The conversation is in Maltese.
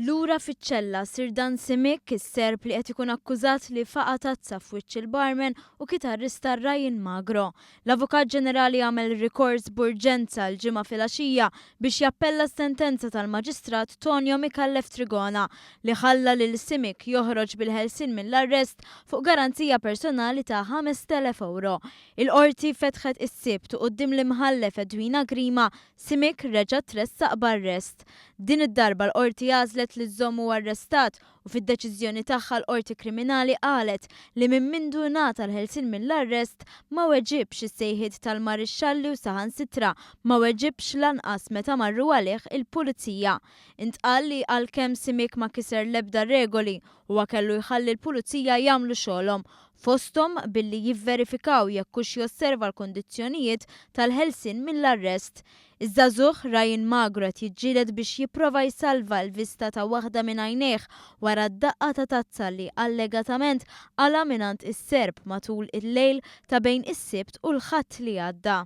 Lura fiċ-ċella Sirdan Simic, is-serb li qed ikun akkużat li faqa' tazza f'wiċċ il-barman u kitarrista Ryan Magro. L-Avukat Ġenerali għamel rikors b'urġenza l-ġimgħa filgħaxija biex jappella s-sentenza tal-Maġistrat Tonio Mikallef Trigona li ħalla lil Simic joħroġ bil-ħelsien mill-arrest fuq garanzija personali ta' 5,000 euro. Il-qorti fetħet is-sibt u quddiem l-imħallef Edwina Grima Simic reġa' tressaq b'arrest. Din id-darba l-qorti għażlet li żommu arrestat u fid-deċiżjoni tagħha l-qorti kriminali qalet li minn mindu ngħata l-ħelsien mill-arrest ma weġibx is-sejħiet tal-marixxalli u saħansitra ma weġibx lanqas meta marru għalih il-pulizija. Intqal li għalkemm Simic ma kiser l-ebda regoli huwa kellu jħalli l-pulizija jagħmlu xogħolhom fosthom billi jivverifikaw jekk hux josserva l-kondizzjonijiet tal-ħelsien mill-arrest. Iż-żagħżugħ Ryan Magro qed jiġġieled biex jipprova jsalva l-vista ta' waħda minn għajnejh wara d-daqqa ta' tazza li allegatament għala minant is-serb matul il-lejl ta' bejn is-sibt u l-ħadd li għadda.